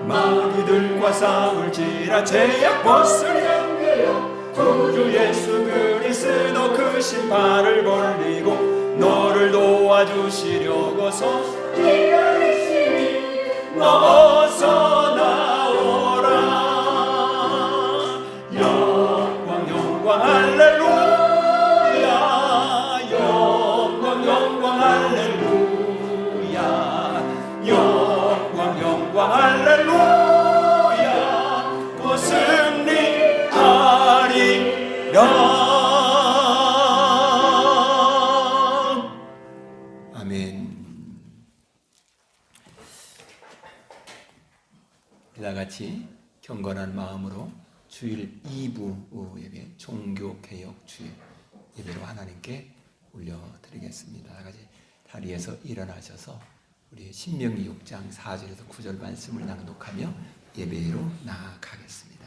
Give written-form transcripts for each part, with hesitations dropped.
마귀들과 싸울지라 죄악 벗을 향하여 구주 예수 그리스도 그 신발을 벌리고 너를 도와주시려고서 네가 열심히 너 어서 나오라. 영광 영광 할렐루야. 영광 영광 할렐루야. 영광 영광 할렐루야. 또 승리하리라. 같이 경건한 마음으로 주일 2부 예배 종교개혁 주일 예배로 하나님께 올려드리겠습니다. 같이 다리에서 일어나셔서 우리 신명기 6장 4절에서 9절 말씀을 낭독하며 예배로 나아가겠습니다.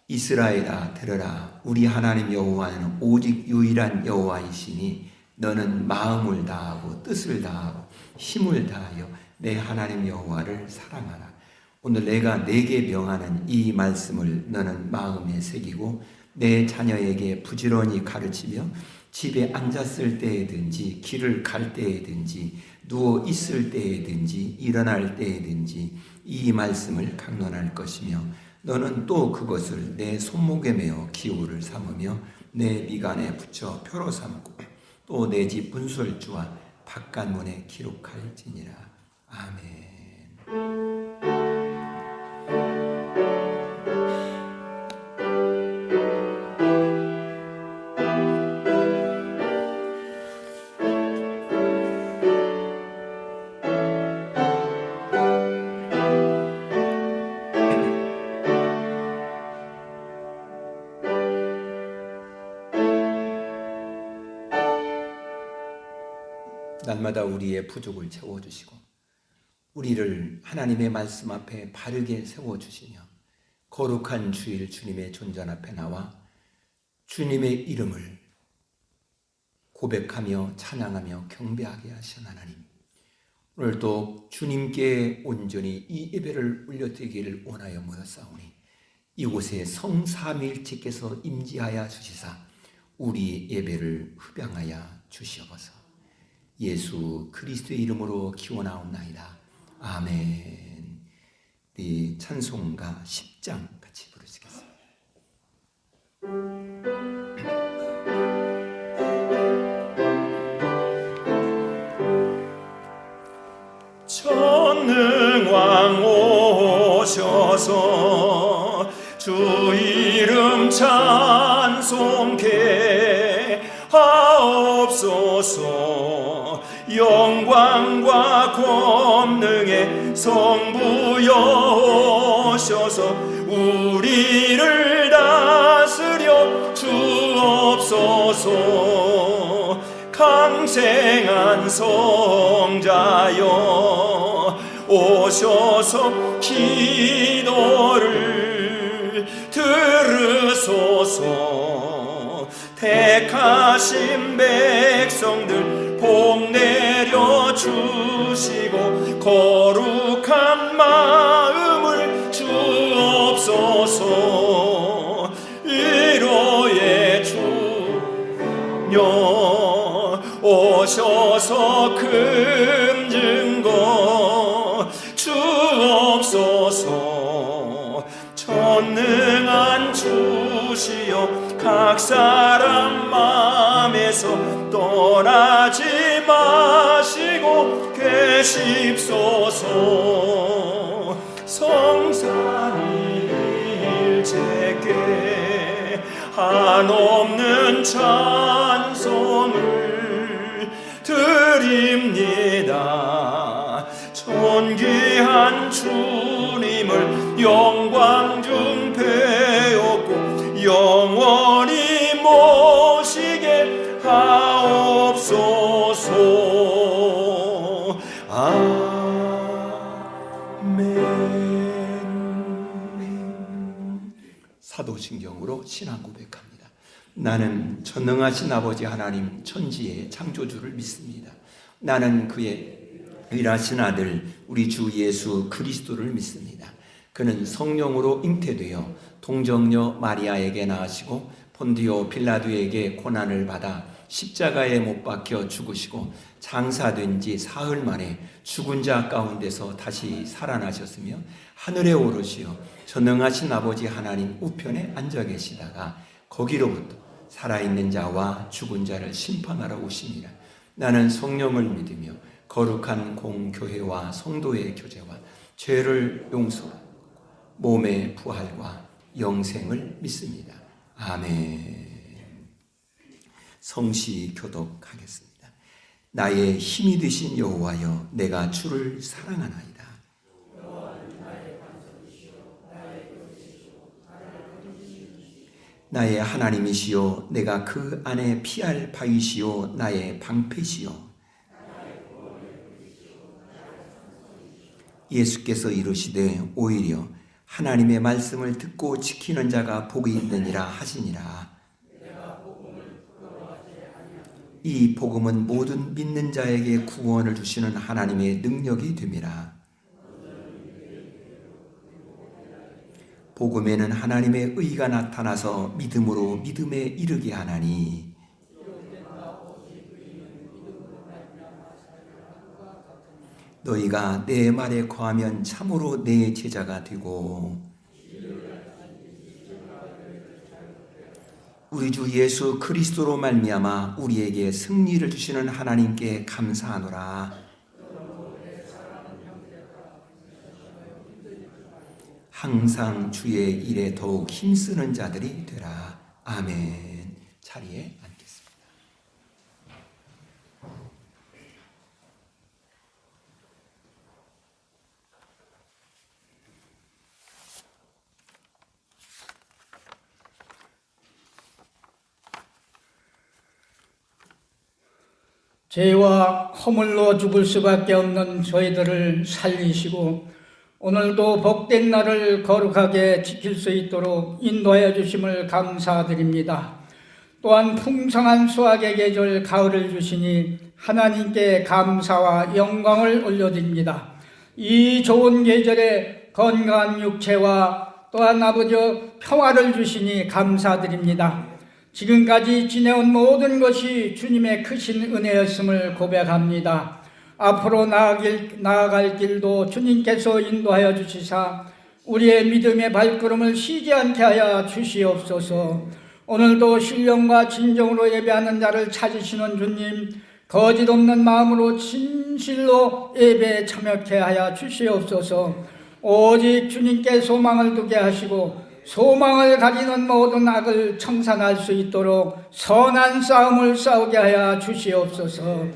이스라엘아 들으라. 우리 하나님 여호와는 오직 유일한 여호와이시니 너는 마음을 다하고 뜻을 다하고 힘을 다하여 내 하나님 여호와를 사랑하라. 오늘 내가 네게 명하는 이 말씀을 너는 마음에 새기고 내 자녀에게 부지런히 가르치며 집에 앉았을 때에든지 길을 갈 때에든지 누워 있을 때에든지 일어날 때에든지 이 말씀을 강론할 것이며 너는 또 그것을 내 손목에 메어 기호를 삼으며 내 미간에 붙여 표로 삼고 또 내 집 분솔주와 바깥문에 기록할지니라. 아멘. 날마다 우리의 부족을 채워주시고 우리를 하나님의 말씀 앞에 바르게 세워주시며 거룩한 주일 주님의 존전 앞에 나와 주님의 이름을 고백하며 찬양하며 경배하게 하신 하나님, 오늘도 주님께 온전히 이 예배를 올려드리기를 원하여 모였사오니 이곳에 성삼위일체께서 임재하여 주시사 우리 예배를 흡양하여 주시옵소서. 예수 그리스도의 이름으로 기원하옵나이다. 아멘. 우리 찬송가 10장 같이 부르시겠습니다. 전능왕 오셔서 주 이름 찬송케 하옵소서. 영광과 권능의 성부여 오셔서 우리를 다스려 주옵소서. 강생한 성자여 오셔서 기도를 들으소서. 택하신 백성들 복 내려 주시고 거룩한 마음을 주옵소서. 위로의 주여 오셔서 금증거 주옵소서. 전능한 주시여 각 사람 마음에서 떠나지 마시고 계십소서. 성삼위일체께 한없는 찬송을 드립니다. 존귀한 주님을 영광 중 배웠고 영원히 모시게 하옵소서. 아멘. 사도신경으로 신앙 고백합니다. 나는 전능하신 아버지 하나님 천지의 창조주를 믿습니다. 나는 그의 유일하신 아들 우리 주 예수 그리스도를 믿습니다. 그는 성령으로 잉태되어 동정녀 마리아에게 낳으시고 본디오 빌라도에게 고난을 받아 십자가에 못 박혀 죽으시고 장사된 지 사흘 만에 죽은 자 가운데서 다시 살아나셨으며 하늘에 오르시어 전능하신 아버지 하나님 우편에 앉아 계시다가 거기로부터 살아있는 자와 죽은 자를 심판하러 오시니라. 나는 성령을 믿으며 거룩한 공교회와 성도의 교제와 죄를 용서하고 몸의 부활과 영생을 믿습니다. 아멘. 성시 교독하겠습니다. 나의 힘이 되신 여호와여, 내가 주를 사랑하나이다. 나의 하나님이시여, 내가 그 안에 피할 바위시요 나의 방패시여. 예수께서 이르시되 오히려 하나님의 말씀을 듣고 지키는 자가 복이 있느니라 하시니라. 이 복음은 모든 믿는 자에게 구원을 주시는 하나님의 능력이 됨이라. 복음에는 하나님의 의가 나타나서 믿음으로 믿음에 이르게 하나니, 너희가 내 말에 거하면 참으로 내 제자가 되고 우리 주 예수 그리스도로 말미암아 우리에게 승리를 주시는 하나님께 감사하노라. 항상 주의 일에 더욱 힘쓰는 자들이 되라. 아멘. 자리에 앉겠습니다. 죄와 허물로 죽을 수밖에 없는 저희들을 살리시고 오늘도 복된 날을 거룩하게 지킬 수 있도록 인도하여 주심을 감사드립니다. 또한 풍성한 수확의 계절 가을을 주시니 하나님께 감사와 영광을 올려드립니다. 이 좋은 계절에 건강한 육체와 또한 아버지 평화를 주시니 감사드립니다. 지금까지 지내온 모든 것이 주님의 크신 은혜였음을 고백합니다. 앞으로 나아갈 길도 주님께서 인도하여 주시사 우리의 믿음의 발걸음을 쉬지 않게 하여 주시옵소서. 오늘도 신령과 진정으로 예배하는 자를 찾으시는 주님, 거짓 없는 마음으로 진실로 예배에 참여케 하여 주시옵소서. 오직 주님께 소망을 두게 하시고 소망을 가지는 모든 악을 청산할 수 있도록 선한 싸움을 싸우게 하여 주시옵소서.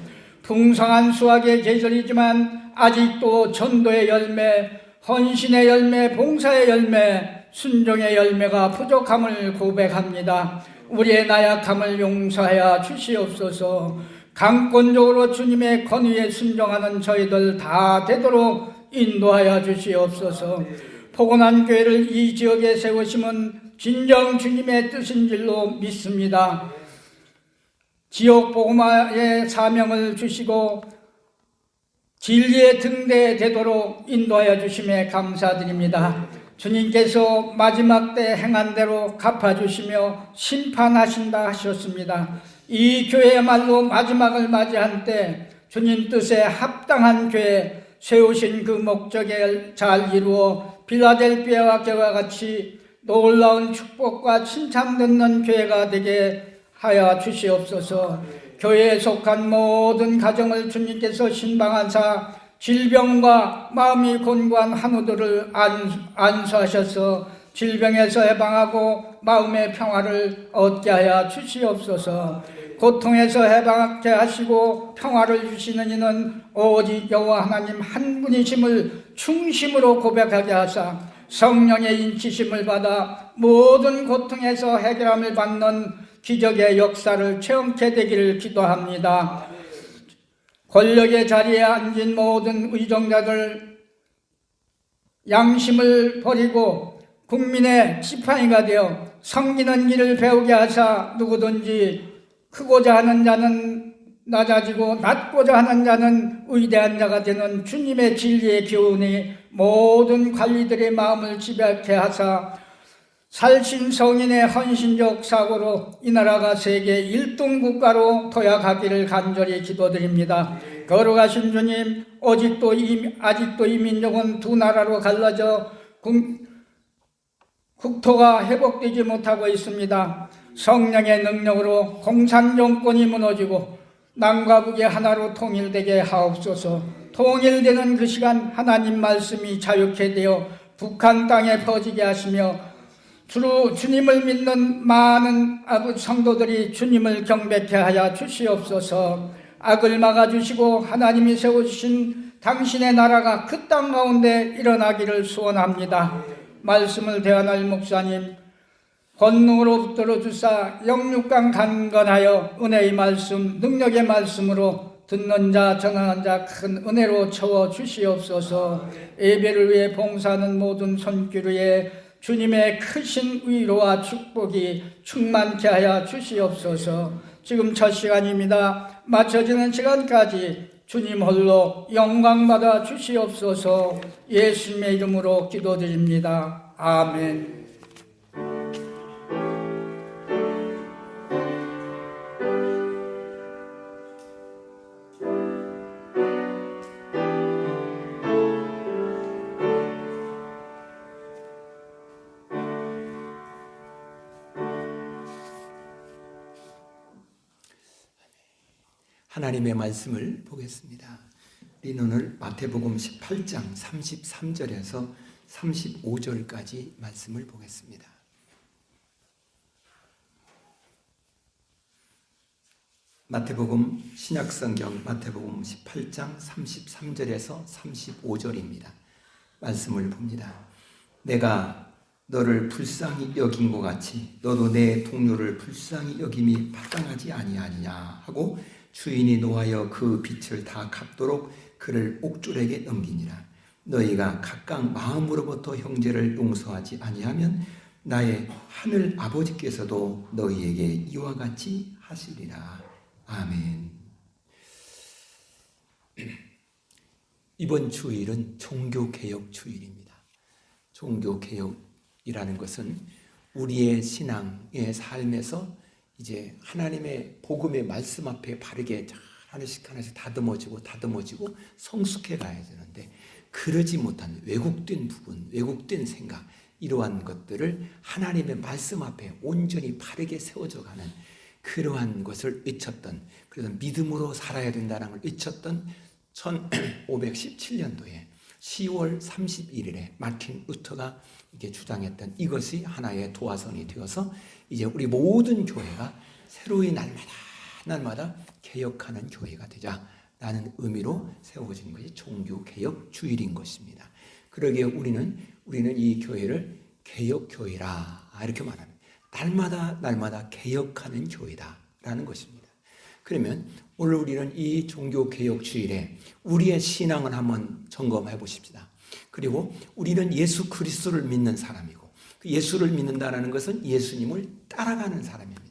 풍성한 수확의 계절이지만 아직도 전도의 열매, 헌신의 열매, 봉사의 열매, 순종의 열매가 부족함을 고백합니다. 우리의 나약함을 용서하여 주시옵소서. 강권적으로 주님의 권위에 순종하는 저희들 다 되도록 인도하여 주시옵소서. 포근한 교회를 이 지역에 세우심은 진정 주님의 뜻인 줄로 믿습니다. 지역 복음화의 사명을 주시고 진리의 등대 되도록 인도하여 주심에 감사드립니다. 주님께서 마지막 때 행한 대로 갚아주시며 심판하신다 하셨습니다. 이 교회야말로 마지막을 맞이한 때 주님 뜻에 합당한 교회 세우신 그 목적에 잘 이루어 필라델피아와 교회와 같이 놀라운 축복과 칭찬 듣는 교회가 되게 하여 주시옵소서. 교회에 속한 모든 가정을 주님께서 신방하사 질병과 마음이 곤고한 한우들을 안수하셔서 질병에서 해방하고 마음의 평화를 얻게 하여 주시옵소서. 고통에서 해방하게 하시고 평화를 주시는 이는 오직 여호와 하나님 한 분이심을 중심으로 고백하게 하사 성령의 인치심을 받아 모든 고통에서 해결함을 받는 기적의 역사를 체험케 되기를 기도합니다. 권력의 자리에 앉은 모든 의정자들 양심을 버리고 국민의 지팡이가 되어 섬기는 길을 배우게 하사 누구든지 크고자 하는 자는 낮아지고 낮고자 하는 자는 위대한 자가 되는 주님의 진리의 교훈이 모든 관리들의 마음을 지배케 하사 살신 성인의 헌신적 사고로 이 나라가 세계 1등 국가로 도약하기를 간절히 기도드립니다. 거룩하신 주님, 아직도 이 민족은 두 나라로 갈라져 국토가 회복되지 못하고 있습니다. 성령의 능력으로 공산정권이 무너지고 남과 북이 하나로 통일되게 하옵소서. 통일되는 그 시간 하나님 말씀이 자유케 되어 북한 땅에 퍼지게 하시며 주님을 믿는 많은 성도들이 주님을 경배케 하여 주시옵소서. 악을 막아주시고 하나님이 세워주신 당신의 나라가 그 땅 가운데 일어나기를 소원합니다. 말씀을 대환할 목사님 권능으로 붙들어 주사 영육간 강건하여 은혜의 말씀 능력의 말씀으로 듣는 자 전하는 자 큰 은혜로 채워 주시옵소서. 예배를 위해 봉사하는 모든 손길 위에 주님의 크신 위로와 축복이 충만케 하여 주시옵소서. 지금 첫 시간입니다. 마쳐지는 시간까지 주님 홀로 영광받아 주시옵소서. 예수님의 이름으로 기도드립니다. 아멘. 하나님의 말씀을 보겠습니다. 우리는 오늘 마태복음 18장 33절에서 35절까지 말씀을 보겠습니다. 마태복음 신약성경 마태복음 18장 33절에서 35절입니다. 말씀을 봅니다. 내가 너를 불쌍히 여긴 것 같이 너도 내 동료를 불쌍히 여김이 마땅하지 아니하느냐 하고 주인이 노하여 그 빛을 다 갚도록 그를 옥졸에게 넘기니라. 너희가 각각 마음으로부터 형제를 용서하지 아니하면 나의 하늘 아버지께서도 너희에게 이와 같이 하시리라. 아멘. 이번 주일은 종교개혁 주일입니다. 종교개혁이라는 것은 우리의 신앙의 삶에서 이제 하나님의 복음의 말씀 앞에 바르게 하나씩 하나씩 다듬어지고 성숙해 가야 되는데 그러지 못한 왜곡된 부분, 왜곡된 생각 이러한 것들을 하나님의 말씀 앞에 온전히 바르게 세워져 가는 그러한 것을 외쳤던, 그래서 믿음으로 살아야 된다는 걸 외쳤던 1517년도에 10월 31일에 마틴 루터가 이게 주장했던 이것이 하나의 도화선이 되어서 이제 우리 모든 교회가 새로이 날마다 개혁하는 교회가 되자라는 의미로 세워진 것이 종교개혁 주일인 것입니다. 그러기에 우리는 이 교회를 개혁교회라 이렇게 말합니다. 날마다 개혁하는 교회다라는 것입니다. 그러면 오늘 우리는 이 종교개혁 주일에 우리의 신앙을 한번 점검해 보십시다. 그리고 우리는 예수 그리스도를 믿는 사람이고 그 예수를 믿는다는 것은 예수님을 따라가는 사람입니다.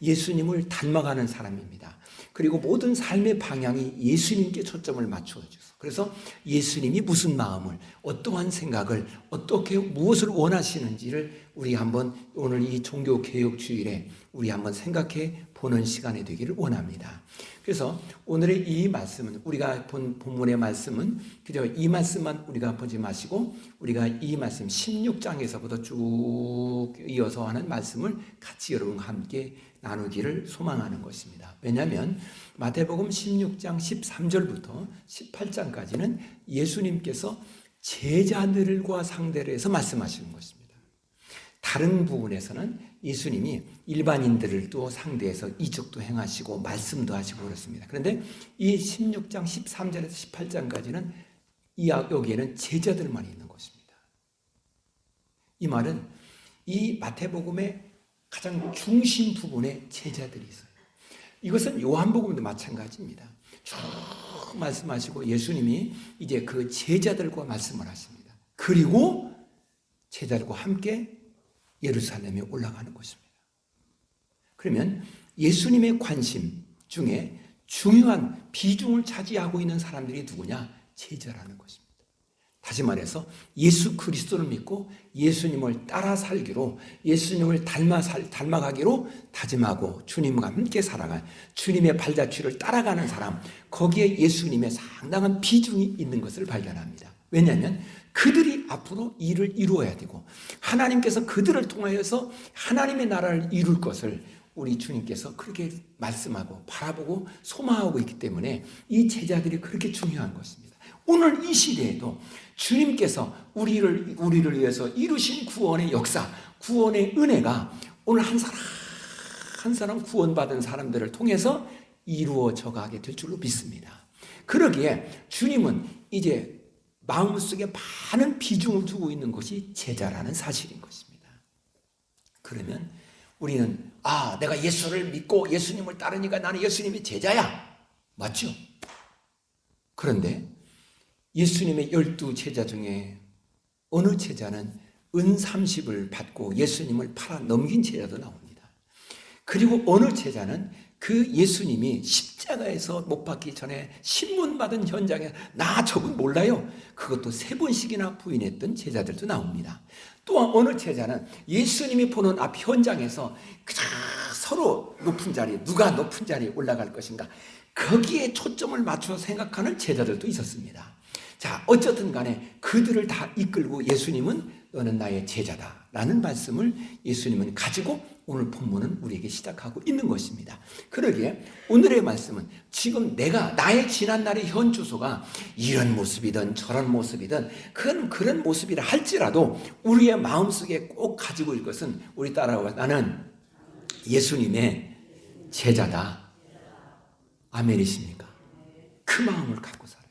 예수님을 닮아가는 사람입니다. 그리고 모든 삶의 방향이 예수님께 초점을 맞추어줘서 그래서 예수님이 무슨 마음을 어떠한 생각을 어떻게 무엇을 원하시는지를 우리 한번 오늘 이 종교개혁 주일에 우리 한번 생각해 보는 시간이 되기를 원합니다. 그래서 오늘의 이 말씀은 우리가 본 본문의 말씀은 그저 이 말씀만 우리가 보지 마시고 우리가 이 말씀 16장에서부터 쭉 이어서 하는 말씀을 같이 여러분과 함께 나누기를 소망하는 것입니다. 왜냐하면 마태복음 16장 13절부터 18장까지는 예수님께서 제자들과 상대로 해서 말씀하시는 것입니다. 다른 부분에서는 예수님이 일반인들을 또 상대해서 이적도 행하시고 말씀도 하시고 그렇습니다. 그런데 이 16장 13절에서 18장까지는 여기에는 제자들만 있는 것입니다. 이 말은 이 마태복음의 가장 중심 부분에 제자들이 있어요. 이것은 요한복음도 마찬가지입니다. 쭉 말씀하시고 예수님이 이제 그 제자들과 말씀을 하십니다. 그리고 제자들과 함께 예루살렘에 올라가는 것입니다. 그러면 예수님의 관심 중에 중요한 비중을 차지하고 있는 사람들이 누구냐? 제자라는 것입니다. 다시 말해서 예수 그리스도를 믿고 예수님을 따라 살기로, 예수님을 닮아가기로 다짐하고 주님과 함께 살아간, 주님의 발자취를 따라가는 사람, 거기에 예수님의 상당한 비중이 있는 것을 발견합니다. 왜냐하면 그들이 앞으로 일을 이루어야 되고 하나님께서 그들을 통하여서 하나님의 나라를 이룰 것을 우리 주님께서 그렇게 말씀하고 바라보고 소망하고 있기 때문에 이 제자들이 그렇게 중요한 것입니다. 오늘 이 시대에도 주님께서 우리를 위해서 이루신 구원의 역사, 구원의 은혜가 오늘 한 사람 구원받은 사람들을 통해서 이루어져 가게 될 줄로 믿습니다. 그러기에 주님은 이제 마음속에 많은 비중을 두고 있는 것이 제자라는 사실인 것입니다. 그러면 우리는 내가 예수를 믿고 예수님을 따르니까 나는 예수님의 제자야. 맞죠? 그런데 예수님의 12 제자 중에 어느 제자는 은 30을 받고 예수님을 팔아 넘긴 제자도 나옵니다. 그리고 어느 제자는 그 예수님이 십자가에서 못 박기 전에 신문받은 현장에 나 저분 몰라요. 그것도 3번씩이나 부인했던 제자들도 나옵니다. 또한 어느 제자는 예수님이 보는 앞 현장에서 서로 높은 자리, 누가 높은 자리에 올라갈 것인가, 거기에 초점을 맞춰 생각하는 제자들도 있었습니다. 자, 어쨌든 간에 그들을 다 이끌고 예수님은 너는 나의 제자다 라는 말씀을 예수님은 가지고 오늘 본문은 우리에게 시작하고 있는 것입니다. 그러기에 오늘의 말씀은 지금 나의 지난날의 현 주소가 이런 모습이든 저런 모습이든 그런 모습이라 할지라도 우리의 마음속에 꼭 가지고 있을 것은, 우리 따라와, 나는 예수님의 제자다. 아멘이십니까? 그 마음을 갖고 살아요.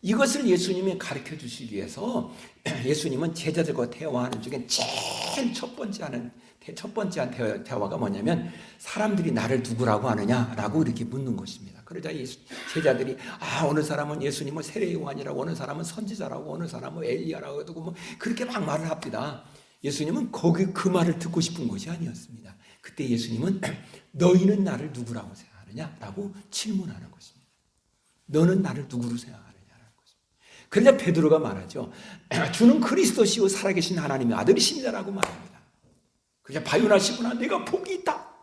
이것을 예수님이 가르쳐 주시기 위해서 예수님은 제자들과 대화하는 중에 제일 첫 번째 대화가 뭐냐면 사람들이 나를 누구라고 하느냐라고 이렇게 묻는 것입니다. 그러자 제자들이 어느 사람은 예수님을 세례 요한이라고, 어느 사람은 선지자라고, 어느 사람은 엘리야라고 하고 그렇게 막 말을 합니다. 예수님은 그 말을 듣고 싶은 것이 아니었습니다. 그때 예수님은 너희는 나를 누구라고 생각하느냐라고 질문하는 것입니다. 너는 나를 누구로 생각하느냐? 그러자 베드로가 말하죠. 주는 그리스도시요 살아계신 하나님의 아들이십니다라고 말합니다. 그러자 바요나시구나, 내가 복이 있다.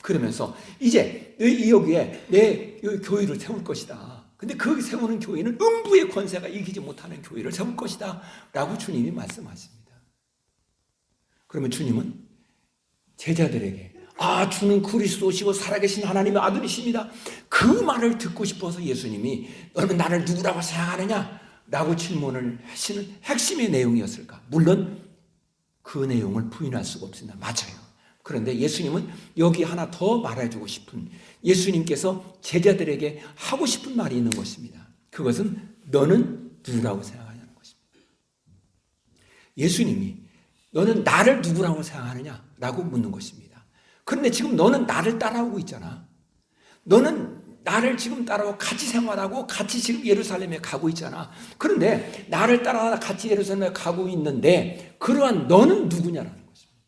그러면서 이제 여기에 내 교회를 세울 것이다. 근데 그 세우는 교회는 음부의 권세가 이기지 못하는 교회를 세울 것이다 라고 주님이 말씀하십니다. 그러면 주님은 제자들에게 주는 그리스도시고 살아계신 하나님의 아들이십니다. 그 말을 듣고 싶어서 예수님이 너는 나를 누구라고 생각하느냐? 라고 질문을 하시는 핵심의 내용이었을까? 물론 그 내용을 부인할 수가 없습니다. 맞아요. 그런데 예수님은 여기 하나 더 말해주고 싶은, 예수님께서 제자들에게 하고 싶은 말이 있는 것입니다. 그것은 너는 누구라고 생각하냐는 것입니다. 예수님이 너는 나를 누구라고 생각하느냐? 라고 묻는 것입니다. 그런데 지금 너는 나를 따라오고 있잖아. 너는 나를 지금 따라오고 같이 생활하고 같이 지금 예루살렘에 가고 있잖아. 그런데 나를 따라 같이 예루살렘에 가고 있는데 그러한 너는 누구냐라는 것입니다.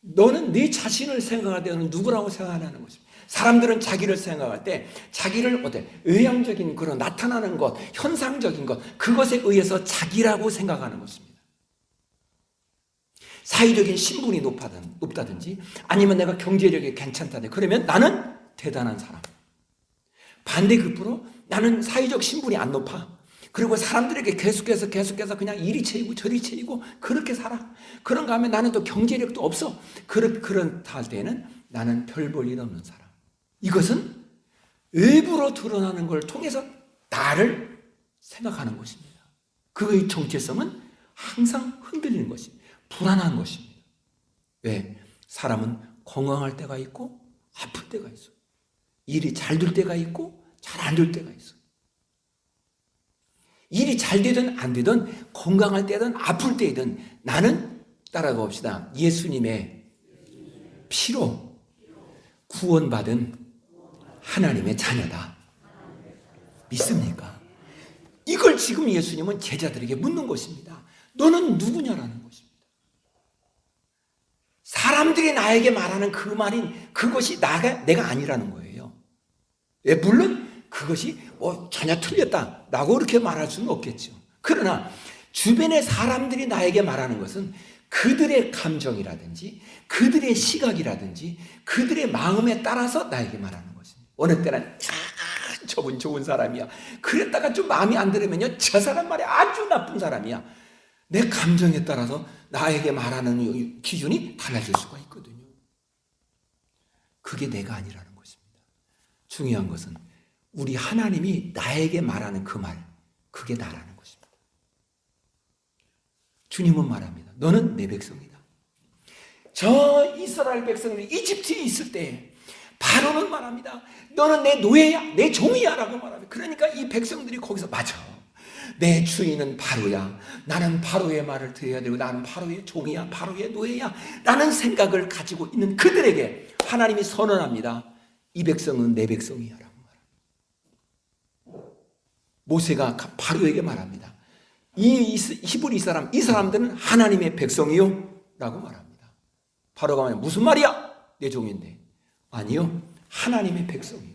너는 네 자신을 생각할 때 너는 누구라고 생각하냐는 것입니다. 사람들은 자기를 생각할 때 자기를 외향적인 그런 나타나는 것, 현상적인 것, 그것에 의해서 자기라고 생각하는 것입니다. 사회적인 신분이 높다든지 아니면 내가 경제력이 괜찮다든지 그러면 나는 대단한 사람. 반대급부로 나는 사회적 신분이 안 높아. 그리고 사람들에게 계속해서 그냥 이리 채이고 저리 채이고 그렇게 살아. 그런가 하면 나는 또 경제력도 없어. 그렇다 할 때는 나는 별 볼 일 없는 사람. 이것은 외부로 드러나는 걸 통해서 나를 생각하는 것입니다. 그의 정체성은 항상 흔들리는 것입니다. 불안한 것입니다. 왜? 사람은 건강할 때가 있고 아플 때가 있어요. 일이 잘 될 때가 있고 잘 안 될 때가 있어요. 일이 잘 되든 안 되든 건강할 때든 아플 때든 나는 따라가 봅시다. 예수님의 피로 구원받은 하나님의 자녀다. 믿습니까? 이걸 지금 예수님은 제자들에게 묻는 것입니다. 너는 누구냐라는 것입니다. 사람들이 나에게 말하는 그 말인 그것이 내가 아니라는 거예요. 예, 물론 그것이 전혀 틀렸다라고 그렇게 말할 수는 없겠죠. 그러나 주변의 사람들이 나에게 말하는 것은 그들의 감정이라든지 그들의 시각이라든지 그들의 마음에 따라서 나에게 말하는 것입니다. 어느 때는 저분 좋은 사람이야. 그랬다가 좀 마음이 안 들으면요, 저 사람 말이 아주 나쁜 사람이야. 내 감정에 따라서 나에게 말하는 기준이 달라질 수가 있거든요. 그게 내가 아니라는 것입니다. 중요한 것은 우리 하나님이 나에게 말하는 그 말, 그게 나라는 것입니다. 주님은 말합니다. 너는 내 백성이다. 저 이스라엘 백성들이 이집트에 있을 때 바로는 말합니다. 너는 내 노예야, 내 종이야 라고 말합니다. 그러니까 이 백성들이 거기서 맞아. 내 주인은 바로야. 나는 바로의 말을 들어야 되고 나는 바로의 종이야, 바로의 노예야 라는 생각을 가지고 있는 그들에게 하나님이 선언합니다. 이 백성은 내 백성이야 라고 말합니다. 모세가 바로에게 말합니다. 이 히브리 사람, 이 사람들은 하나님의 백성이요 라고 말합니다. 바로가 말해 무슨 말이야? 내 종인데. 아니요, 하나님의 백성이요.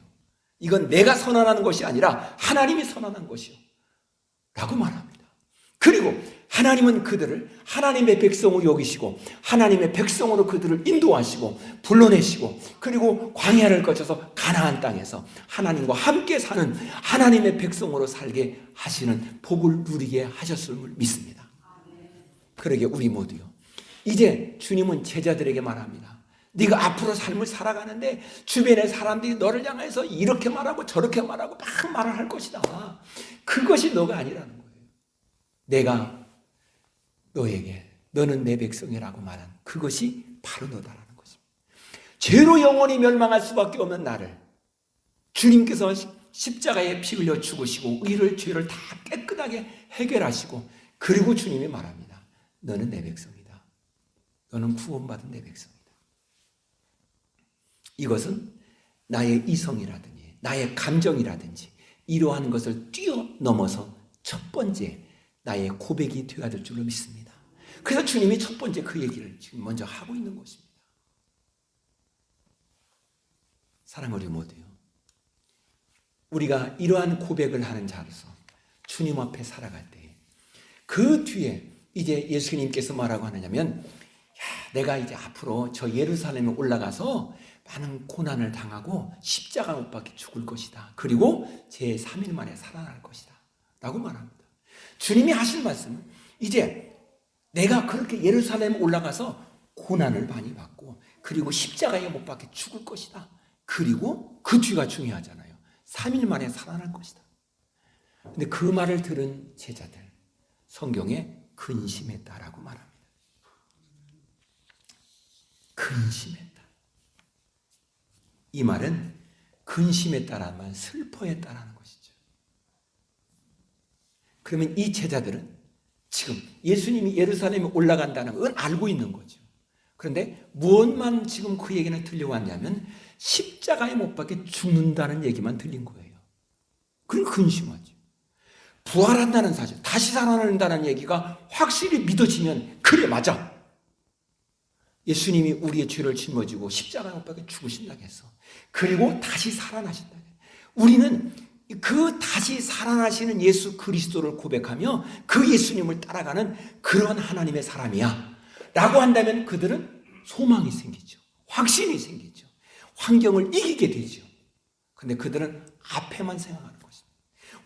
이건 내가 선언하는 것이 아니라 하나님이 선언한 것이요 라고 말합니다. 그리고 하나님은 그들을 하나님의 백성으로 여기시고 하나님의 백성으로 그들을 인도하시고 불러내시고 그리고 광야를 거쳐서 가나안 땅에서 하나님과 함께 사는 하나님의 백성으로 살게 하시는 복을 누리게 하셨음을 믿습니다. 그러게 우리 모두요, 이제 주님은 제자들에게 말합니다. 네가 앞으로 삶을 살아가는데 주변의 사람들이 너를 향해서 이렇게 말하고 저렇게 말하고 막 말을 할 것이다. 그것이 너가 아니라는 거예요. 내가 너에게 너는 내 백성이라고 말한 그것이 바로 너다라는 것입니다. 죄로 영원히 멸망할 수밖에 없는 나를 주님께서 십자가에 피 흘려 죽으시고 우리를 죄를 다 깨끗하게 해결하시고 그리고 주님이 말합니다. 너는 내 백성이다. 너는 구원받은 내 백성이다. 이것은 나의 이성이라든지 나의 감정이라든지 이러한 것을 뛰어넘어서 첫 번째 나의 고백이 되어야 될 줄로 믿습니다. 그래서 주님이 첫 번째 그 얘기를 지금 먼저 하고 있는 것입니다. 사랑하는 우리 모두요, 우리가 이러한 고백을 하는 자로서 주님 앞에 살아갈 때 그 뒤에 이제 예수님께서 뭐라고 하느냐면 내가 이제 앞으로 저 예루살렘에 올라가서 많은 고난을 당하고 십자가 못 박혀 죽을 것이다. 그리고 제 3일 만에 살아날 것이다 라고 말합니다. 주님이 하실 말씀은 이제 내가 그렇게 예루살렘에 올라가서 고난을 많이 받고 그리고 십자가에 못 박혀 죽을 것이다. 그리고 그 뒤가 중요하잖아요. 3일 만에 살아날 것이다. 근데 그 말을 들은 제자들 성경에 근심했다라고 말합니다. 근심했다. 이 말은 근심했다라는 말, 슬퍼했다라는 것이죠. 그러면 이 제자들은 지금 예수님이 예루살렘에 올라간다는 건 알고 있는 거죠. 그런데 무엇만 지금 그 얘기는 들려왔냐면 십자가에 못 박혀 죽는다는 얘기만 들린 거예요. 그럼 근심하죠. 부활한다는 사실, 다시 살아난다는 얘기가 확실히 믿어지면 그래 맞아. 예수님이 우리의 죄를 짊어지고 십자가에 못 박혀 죽으신다고 했어. 그리고 다시 살아나신다. 우리는 그 다시 살아나시는 예수 그리스도를 고백하며 그 예수님을 따라가는 그런 하나님의 사람이야 라고 한다면 그들은 소망이 생기죠. 확신이 생기죠. 환경을 이기게 되죠. 근데 그들은 앞에만 생각하는 것입니다.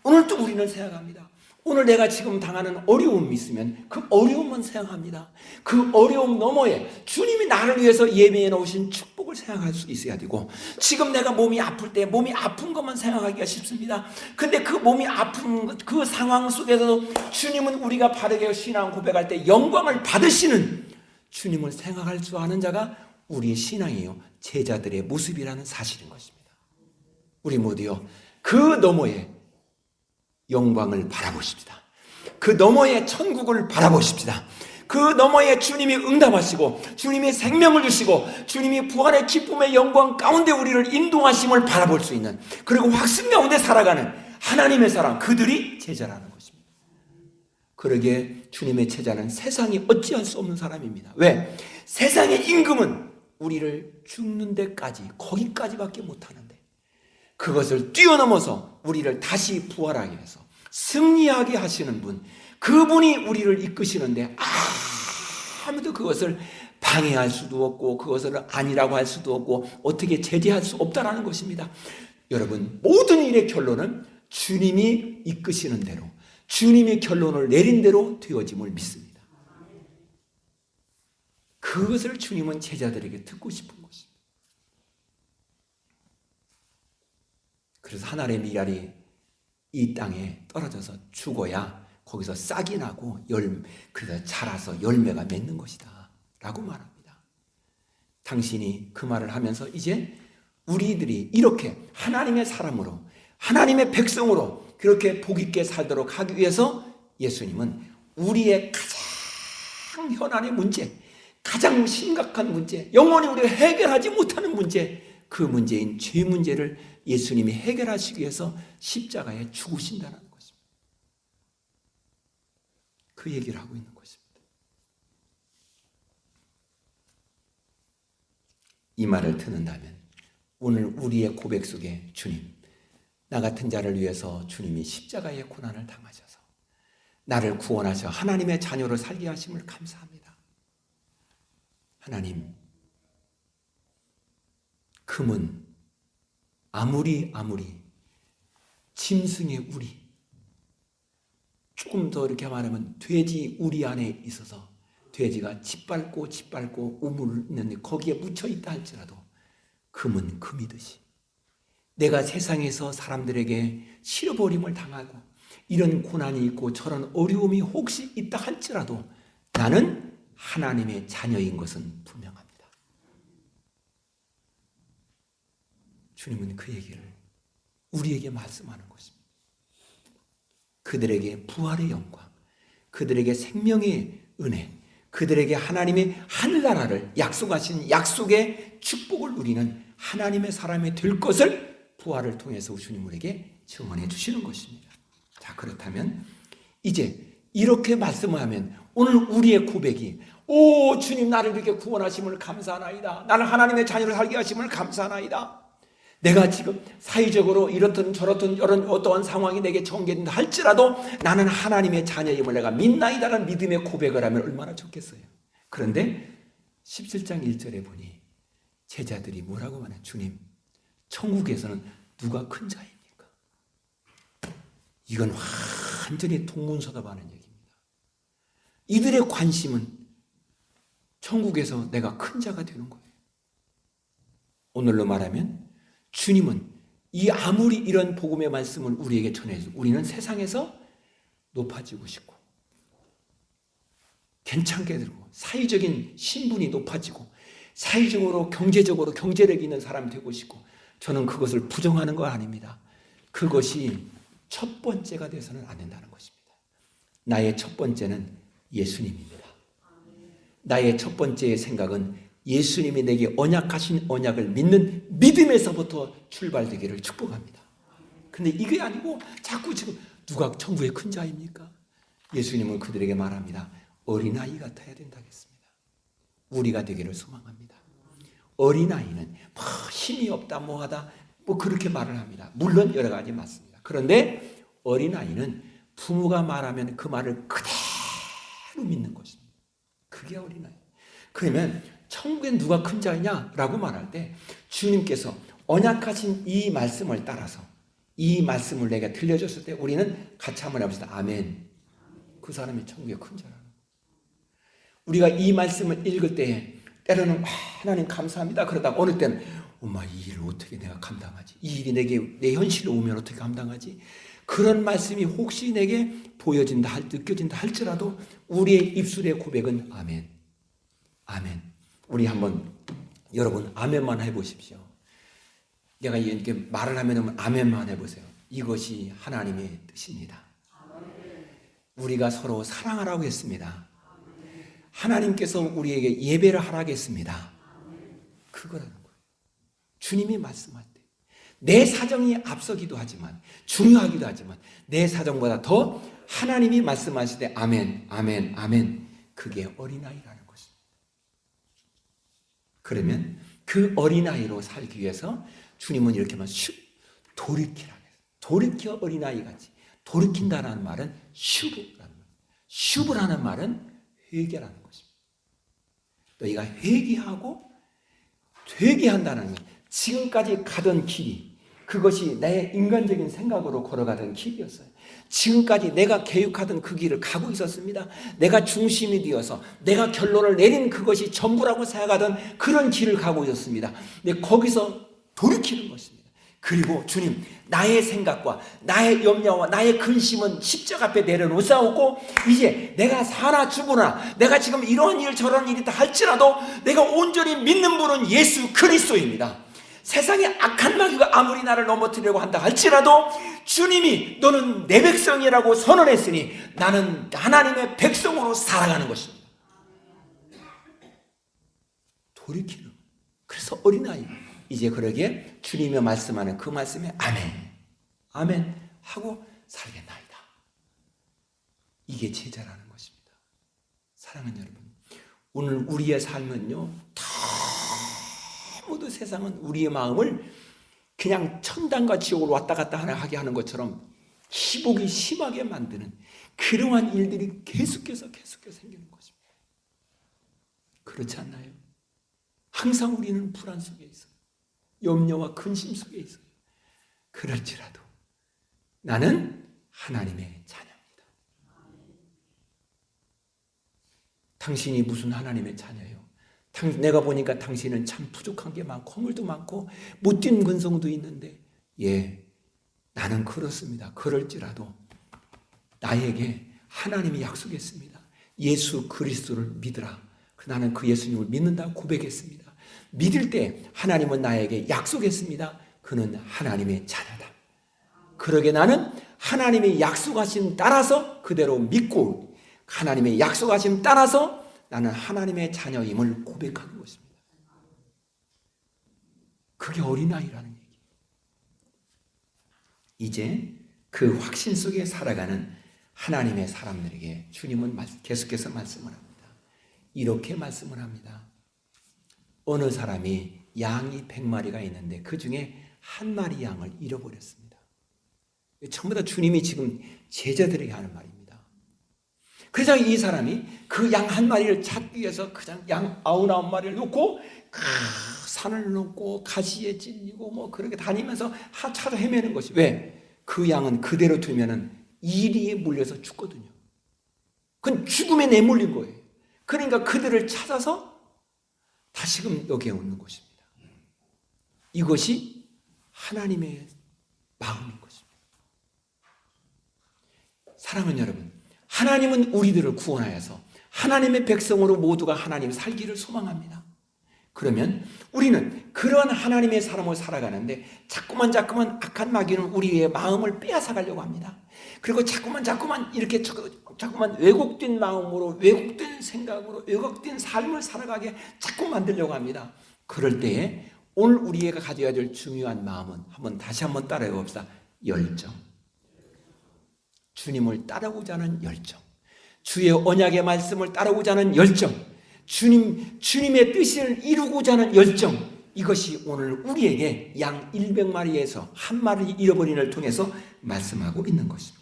오늘도 우리는 생각합니다. 오늘 내가 지금 당하는 어려움이 있으면 그 어려움만 생각합니다. 그 어려움 너머에 주님이 나를 위해서 예배해 놓으신 축복을 생각할 수 있어야 되고, 지금 내가 몸이 아플 때 몸이 아픈 것만 생각하기가 쉽습니다. 근데 그 몸이 아픈 그 상황 속에서도 주님은 우리가 바르게 신앙 고백할 때 영광을 받으시는 주님을 생각할 줄 아는 자가 우리의 신앙이요 제자들의 모습이라는 사실인 것입니다. 우리 모두요 그 너머에 영광을 바라보십시다. 그 너머에 천국을 바라보십시다. 그 너머에 주님이 응답하시고 주님이 생명을 주시고 주님이 부활의 기쁨의 영광 가운데 우리를 인도하심을 바라볼 수 있는, 그리고 확신 가운데 살아가는 하나님의 사람, 그들이 제자라는 것입니다. 그러기에 주님의 제자는 세상이 어찌할 수 없는 사람입니다. 왜? 세상의 임금은 우리를 죽는 데까지, 거기까지밖에 못하는데 그것을 뛰어넘어서 우리를 다시 부활하게 해서 승리하게 하시는 분, 그분이 우리를 이끄시는데 아무도 그것을 방해할 수도 없고 그것을 아니라고 할 수도 없고 어떻게 제재할 수 없다라는 것입니다. 여러분, 모든 일의 결론은 주님이 이끄시는 대로, 주님이 결론을 내린 대로 되어짐을 믿습니다. 그것을 주님은 제자들에게 듣고 싶은 것입니다. 그래서 하나의 미랄이 이 땅에 떨어져서 죽어야 거기서 싹이 나고 그래서 자라서 열매가 맺는 것이다 라고 말합니다. 당신이 그 말을 하면서 이제 우리들이 이렇게 하나님의 사람으로, 하나님의 백성으로 그렇게 복 있게 살도록 하기 위해서 예수님은 우리의 가장 현안의 문제, 가장 심각한 문제, 영원히 우리가 해결하지 못하는 문제, 그 문제인 죄 문제를 예수님이 해결하시기 위해서 십자가에 죽으신다는 것입니다. 그 얘기를 하고 있는 것입니다. 이 말을 듣는다면 오늘 우리의 고백 속에 주님, 나 같은 자를 위해서 주님이 십자가의 고난을 당하셔서 나를 구원하셔 하나님의 자녀로 살게 하심을 감사합니다. 하나님, 금은 아무리 짐승의 우리, 조금 더 이렇게 말하면 돼지 우리 안에 있어서 돼지가 짓밟고 우물 있는데 거기에 묻혀 있다 할지라도 금은 금이듯이 내가 세상에서 사람들에게 실어버림을 당하고 이런 고난이 있고 저런 어려움이 혹시 있다 할지라도 나는 하나님의 자녀인 것은 분명합니다. 주님은 그 얘기를 우리에게 말씀하는 것입니다. 그들에게 부활의 영광, 그들에게 생명의 은혜, 그들에게 하나님의 하늘나라를 약속하신 약속의 축복을 누리는 하나님의 사람이 될 것을 부활을 통해서 주님 우리에게 증언해 주시는 것입니다. 자, 그렇다면 이제 이렇게 말씀을 하면 오늘 우리의 고백이 오 주님 나를 이렇게 구원하심을 감사하나이다. 나를 하나님의 자녀로 살게 하심을 감사하나이다. 내가 지금 사회적으로 이렇든 저렇든 이런 어떠한 상황이 내게 전개된다 할지라도 나는 하나님의 자녀임을 내가 믿나이다라는 믿음의 고백을 하면 얼마나 좋겠어요. 그런데 17장 1절에 보니 제자들이 뭐라고 말해요? 주님, 천국에서는 누가 큰 자입니까? 이건 완전히 동문서답하는 얘기입니다. 이들의 관심은 천국에서 내가 큰 자가 되는 거예요. 오늘로 말하면 주님은 이 아무리 이런 복음의 말씀을 우리에게 전해주고 우리는 세상에서 높아지고 싶고 괜찮게 들고 사회적인 신분이 높아지고 사회적으로 경제적으로 경제력 있는 사람이 되고 싶고 저는 그것을 부정하는 거 아닙니다. 그것이 첫 번째가 돼서는 안 된다는 것입니다. 나의 첫 번째는 예수님입니다. 나의 첫 번째의 생각은 예수님이 내게 언약하신 언약을 믿는 믿음에서부터 출발되기를 축복합니다. 근데 이게 아니고 자꾸 지금 누가 천국의 큰 자입니까? 예수님은 그들에게 말합니다. 어린아이 같아야 된다겠습니다. 우리가 되기를 소망합니다. 어린아이는 힘이 없다 뭐하다 뭐 그렇게 말을 합니다. 물론 여러 가지 맞습니다. 그런데 어린아이는 부모가 말하면 그 말을 그대로 믿는 것입니다. 그게 어린아이. 그러면 천국엔 누가 큰 자이냐라고 말할 때 주님께서 언약하신 이 말씀을 따라서 이 말씀을 내가 들려줬을 때 우리는 같이 한번 해봅시다. 아멘. 그 사람이 천국의 큰 자라는 거예요. 우리가 이 말씀을 읽을 때 때로는 하나님 감사합니다 그러다 어느 때는 엄마 이 일을 어떻게 내가 감당하지? 이 일이 내 현실로 오면 어떻게 감당하지? 그런 말씀이 혹시 내게 보여진다 느껴진다 할지라도 우리의 입술의 고백은 아멘. 아멘. 우리 한번 여러분 아멘만 해보십시오. 내가 이렇게 말을 하면 아멘만 해보세요. 이것이 하나님의 뜻입니다. 우리가 서로 사랑하라고 했습니다. 하나님께서 우리에게 예배를 하라고 했습니다. 그거라는 거예요. 주님이 말씀할 때 내 사정이 앞서기도 하지만 중요하기도 하지만 내 사정보다 더 하나님이 말씀하실 때 아멘, 아멘, 아멘. 그게 어린아이라는 것입니다. 그러면 그 어린아이로 살기 위해서 주님은 이렇게 막 돌이키라. 돌이켜 어린아이같이. 돌이킨다는 말은 슈브라는 말. 슈브라는 말은 회개라는 것입니다. 너희가 회개한다는 것. 지금까지 가던 길이 그것이 내 인간적인 생각으로 걸어가던 길이었어요. 지금까지 내가 계획하던 그 길을 가고 있었습니다. 내가 중심이 되어서 내가 결론을 내린 그것이 전부라고 생각하던 그런 길을 가고 있었습니다. 근데 거기서 돌이키는 것입니다. 그리고 주님, 나의 생각과 나의 염려와 나의 근심은 십자가 앞에 내려놓사오고 이제 내가 사나 죽으나 내가 지금 이러한 일 저런 일이다 할지라도 내가 온전히 믿는 분은 예수 그리스도입니다. 세상의 악한 마귀가 아무리 나를 넘어뜨리려고 한다 할지라도 주님이 너는 내 백성이라고 선언했으니 나는 하나님의 백성으로 살아가는 것입니다. 돌이키는. 그래서 어린아이 이제 그러기에 주님이 말씀하는 그 말씀에 아멘, 아멘 하고 살겠나이다. 이게 제자라는 것입니다. 사랑하는 여러분, 오늘 우리의 삶은요, 너무도 세상은 우리의 마음을 그냥 천당과 지옥으로 왔다 갔다 하게 하는 것처럼 기복이 심하게 만드는 그러한 일들이 계속해서 생기는 것입니다. 그렇지 않나요? 항상 우리는 불안 속에 있어요. 염려와 근심 속에 있어요. 그럴지라도 나는 하나님의 자녀입니다. 당신이 무슨 하나님의 자녀예요? 내가 보니까 당신은 참 부족한 게 많고 허물도 많고 못된 근성도 있는데 나는 그렇습니다. 그럴지라도 나에게 하나님이 약속했습니다. 예수 그리스도를 믿으라. 나는 그 예수님을 믿는다고 고백했습니다. 믿을 때 하나님은 나에게 약속했습니다. 그는 하나님의 자녀다. 그러게 나는 하나님의 약속하심 따라서 그대로 믿고 하나님의 약속하심 따라서 나는 하나님의 자녀임을 고백하는 것입니다. 그게 어린아이라는 얘기예요. 이제 그 확신 속에 살아가는 하나님의 사람들에게 주님은 계속해서 말씀을 합니다. 이렇게 말씀을 합니다. 어느 사람이 양이 100마리가 있는데 그 중에 한 마리 양을 잃어버렸습니다. 전부 다 주님이 지금 제자들에게 하는 말입니다. 그래서 이 사람이 그 양 한 마리를 찾기 위해서 그냥 양 99마리를 놓고 산을 넘고 가시에 찔리고 뭐 그렇게 다니면서 찾아 헤매는 것이. 왜? 그 양은 그대로 두면은 이리에 물려서 죽거든요. 그건 죽음에 내몰린 거예요. 그러니까 그들을 찾아서 다시금 여기에 오는 것입니다. 이것이 하나님의 마음인 것입니다. 사랑하는 여러분, 하나님은 우리들을 구원하여서 하나님의 백성으로 모두가 하나님 살기를 소망합니다. 그러면 우리는 그런 하나님의 사람으로 살아가는데 자꾸만 악한 마귀는 우리의 마음을 빼앗아 가려고 합니다. 그리고 자꾸만 이렇게 자꾸만 왜곡된 마음으로, 왜곡된 생각으로, 왜곡된 삶을 살아가게 자꾸 만들려고 합니다. 그럴 때에 오늘 우리가 가져야 될 중요한 마음은 다시 한번 따라해 봅시다. 열정. 주님을 따르고자 하는 열정. 주의 언약의 말씀을 따르고자 하는 열정. 주님의 뜻을 이루고자 하는 열정. 이것이 오늘 우리에게 양 100마리에서 한 마리 잃어버린 을 통해서 말씀하고 있는 것입니다.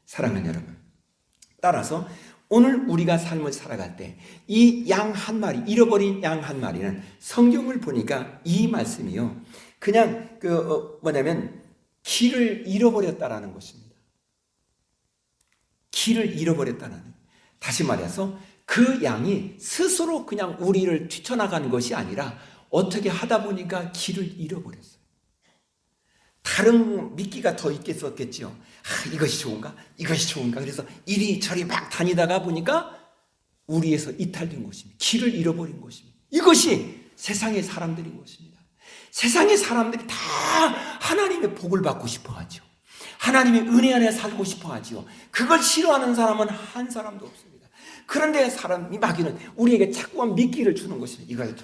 사랑하는 여러분, 따라서 오늘 우리가 삶을 살아갈 때 이 양 한 마리, 잃어버린 양 한 마리는 성경을 보니까 이 말씀이요, 그냥 뭐냐면 길을 잃어버렸다라는 것입니다. 길을 잃어버렸다는. 다시 말해서 그 양이 스스로 그냥 우리를 뛰쳐나간 것이 아니라 어떻게 하다 보니까 길을 잃어버렸어요. 다른 미끼가 더 있겠었겠지요. 이것이 좋은가? 이것이 좋은가? 그래서 이리저리 막 다니다가 보니까 우리에서 이탈된 것입니다. 길을 잃어버린 것입니다. 이것이 세상의 사람들인 것입니다. 세상의 사람들이 다 하나님의 복을 받고 싶어 하죠. 하나님의 은혜 안에 살고 싶어 하죠. 그걸 싫어하는 사람은 한 사람도 없습니다. 그런데 이 마귀는 우리에게 자꾸만 미끼를 주는 것입니다. 이것이